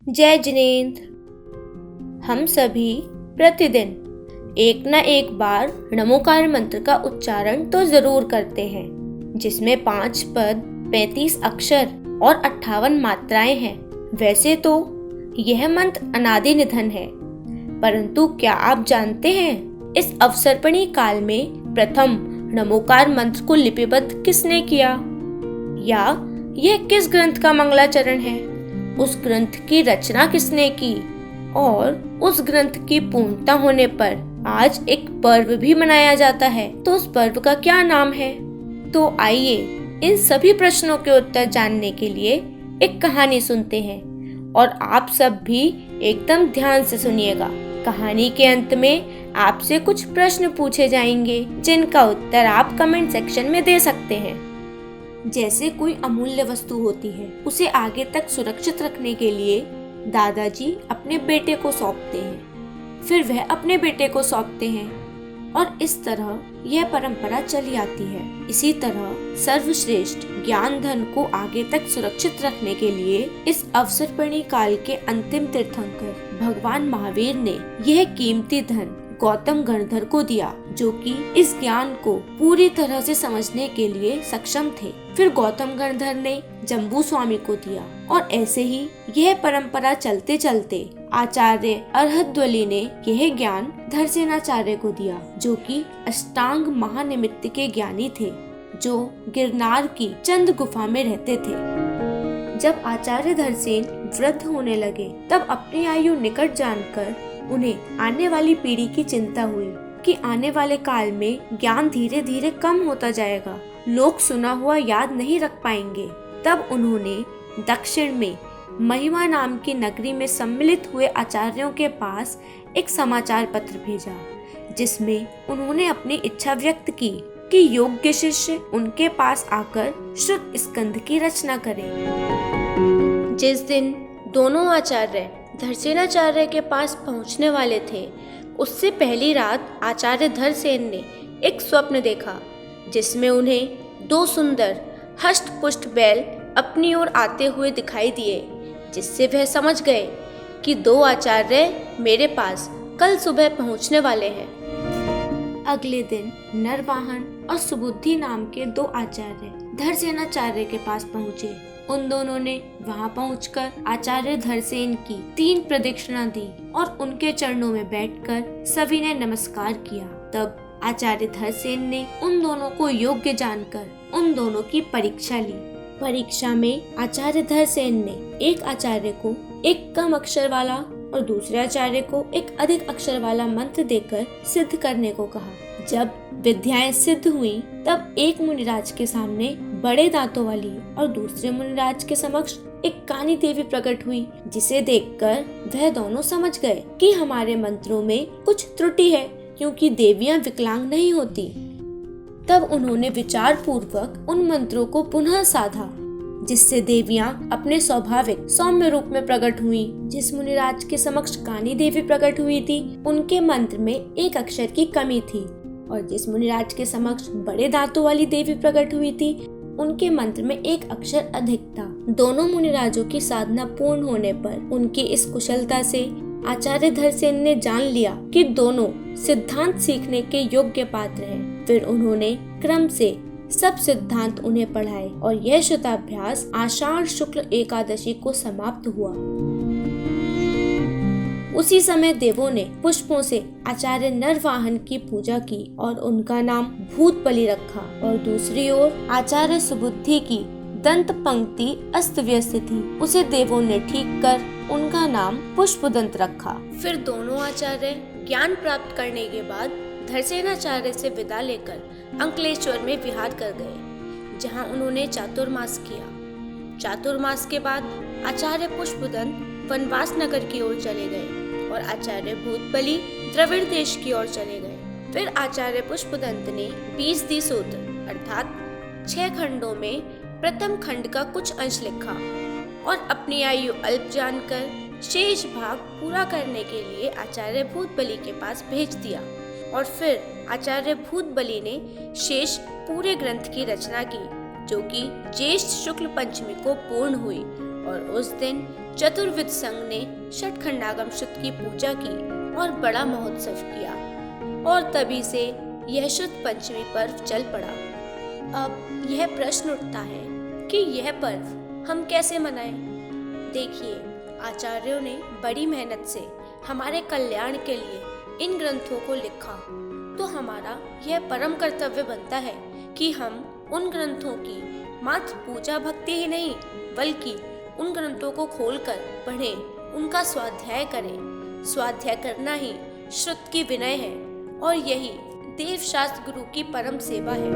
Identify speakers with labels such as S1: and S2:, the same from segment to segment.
S1: जय जिनेंद्र। हम सभी प्रतिदिन एक न एक बार नमोकार मंत्र का उच्चारण तो जरूर करते हैं, जिसमें 5 पद, 35 अक्षर और 58 मात्राएं हैं। वैसे तो यह मंत्र अनादि निधन है, परंतु क्या आप जानते हैं इस अवसर्पणी काल में प्रथम नमोकार मंत्र को लिपिबद्ध किसने किया, या यह किस ग्रंथ का मंगलाचरण है, उस ग्रंथ की रचना किसने की, और उस ग्रंथ की पूर्णता होने पर आज एक पर्व भी मनाया जाता है, तो उस पर्व का क्या नाम है। तो आइए इन सभी प्रश्नों के उत्तर जानने के लिए एक कहानी सुनते हैं, और आप सब भी एकदम ध्यान से सुनिएगा। कहानी के अंत में आपसे कुछ प्रश्न पूछे जाएंगे, जिनका उत्तर आप कमेंट सेक्शन में दे सकते हैं। जैसे कोई अमूल्य वस्तु होती है, उसे आगे तक सुरक्षित रखने के लिए दादाजी अपने बेटे को सौंपते हैं, फिर वह अपने बेटे को सौंपते हैं, और इस तरह यह परंपरा चली आती है। इसी तरह सर्वश्रेष्ठ ज्ञान धन को आगे तक सुरक्षित रखने के लिए इस अवसर्पणी काल के अंतिम तीर्थंकर भगवान महावीर ने यह कीमती धन गौतम गणधर को दिया, जो कि इस ज्ञान को पूरी तरह से समझने के लिए सक्षम थे। फिर गौतम गणधर ने जम्बू स्वामी को दिया, और ऐसे ही यह परंपरा चलते चलते आचार्य अर्हतध्वली ने यह ज्ञान धरसेनाचार्य को दिया, जो कि अष्टांग महानिमित्त के ज्ञानी थे, जो गिरनार की चंद गुफा में रहते थे। जब आचार्य धरसेन वृद्ध होने लगे, तब अपनी आयु निकट जानकर उन्हें आने वाली पीढ़ी की चिंता हुई कि आने वाले काल में ज्ञान धीरे धीरे कम होता जाएगा, लोग सुना हुआ याद नहीं रख पाएंगे। तब उन्होंने दक्षिण में महिमा नाम की नगरी में सम्मिलित हुए आचार्यों के पास एक समाचार पत्र भेजा, जिसमें उन्होंने अपनी इच्छा व्यक्त की कि योग्य शिष्य उनके पास आकर श्रुत स्कंध की रचना करें। जिस दिन दोनों आचार्य धरसेनाचार्य के पास पहुंचने वाले थे, उससे पहली रात आचार्य धरसेन ने एक स्वप्न देखा, जिसमें उन्हें 2 सुंदर हष्ट पुष्ट बैल अपनी ओर आते हुए दिखाई दिए, जिससे वह समझ गए कि 2 आचार्य मेरे पास कल सुबह पहुंचने वाले हैं। अगले दिन नरवाहन और सुबुद्धि नाम के 2 आचार्य धरसेनाचार्य के पास पहुँचे। उन दोनों ने वहां पहुंचकर आचार्य धरसेन की 3 प्रदक्षिणा दी, और उनके चरणों में बैठकर सभी ने नमस्कार किया। तब आचार्य धरसेन ने उन दोनों को योग्य जानकर उन दोनों की परीक्षा ली। परीक्षा में आचार्य धरसेन ने एक आचार्य को एक कम अक्षर वाला और दूसरे आचार्य को एक अधिक अक्षर वाला मंत्र देकर सिद्ध करने को कहा। जब विद्याएं सिद्ध हुई, तब एक मुनिराज के सामने बड़े दांतों वाली और दूसरे मुनिराज के समक्ष एक कानी देवी प्रकट हुई, जिसे देखकर वह दोनों समझ गए कि हमारे मंत्रों में कुछ त्रुटि है, क्योंकि देवियां विकलांग नहीं होती। तब उन्होंने विचार पूर्वक उन मंत्रों को पुनः साधा, जिससे देवियां अपने स्वाभाविक सौम्य रूप में प्रकट हुई। जिस मुनिराज के समक्ष कानी देवी प्रकट हुई थी, उनके मंत्र में एक अक्षर की कमी थी, और जिस मुनिराज के समक्ष बड़े दांतों वाली देवी प्रकट हुई थी, उनके मंत्र में एक अक्षर अधिक था। दोनों मुनिराजों की साधना पूर्ण होने पर उनकी इस कुशलता से आचार्य धरसेन ने जान लिया कि दोनों सिद्धांत सीखने के योग्य पात्र हैं। फिर उन्होंने क्रम से सब सिद्धांत उन्हें पढ़ाए, और यह शताभ्यास आषाढ़ शुक्ल एकादशी को समाप्त हुआ। उसी समय देवों ने पुष्पों से आचार्य नरवाहन की पूजा की और उनका नाम भूतबली रखा, और दूसरी ओर आचार्य सुबुद्धि की दंत पंक्ति अस्त व्यस्त थी, उसे देवों ने ठीक कर उनका नाम पुष्पदंत रखा। फिर दोनों आचार्य ज्ञान प्राप्त करने के बाद धरसेनाचार्य से विदा लेकर अंकलेश्वर में विहार कर गए, जहां उन्होंने चातुर्मास किया। चातुर्मास के बाद आचार्य पुष्पदंत वनवास नगर की ओर चले गए, और आचार्य भूतबली द्रविड़ देश की ओर चले गए। फिर आचार्य पुष्पदंत ने 20 सूत्र अर्थात 6 खंडों में प्रथम खंड का कुछ अंश लिखा, और अपनी आयु अल्प जानकर शेष भाग पूरा करने के लिए आचार्य भूतबली के पास भेज दिया। और फिर आचार्य भूतबली ने शेष पूरे ग्रंथ की रचना की, जो कि ज्येष्ठ शुक्ल पंचमी को पूर्ण हुई, और उस दिन चतुर्विद संघ ने षटखंडागम शुद्ध की पूजा की और बड़ा महोत्सव किया और तभी से यह शुद्ध पंचमी पर्व चल पड़ा। अब यह प्रश्न उठता है कि यह पर्व हम कैसे मनाएं? देखिए, आचार्यों ने बड़ी मेहनत से हमारे कल्याण के लिए इन ग्रंथों को लिखा, तो हमारा यह परम कर्तव्य बनता है कि हम उन ग्रंथों की मात्र पूजा भक्ति ही नहीं बल्कि उन ग्रंथों को खोलकर पढ़ें, उनका स्वाध्याय करें। स्वाध्याय करना ही श्रुत की विनय है और यही देवशास्त्र गुरु की परम सेवा है।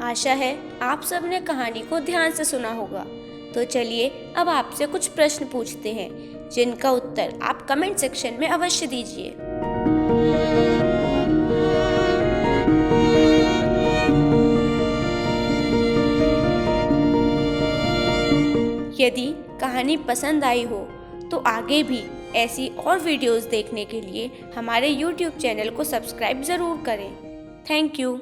S1: आशा है आप सबने कहानी को ध्यान से सुना होगा। तो चलिए अब आपसे कुछ प्रश्न पूछते हैं जिनका उत्तर आप कमेंट सेक्शन में अवश्य दीजिए। यदि कहानी पसंद आई हो तो आगे भी ऐसी और वीडियोस देखने के लिए हमारे YouTube चैनल को सब्सक्राइब ज़रूर करें। Thank you.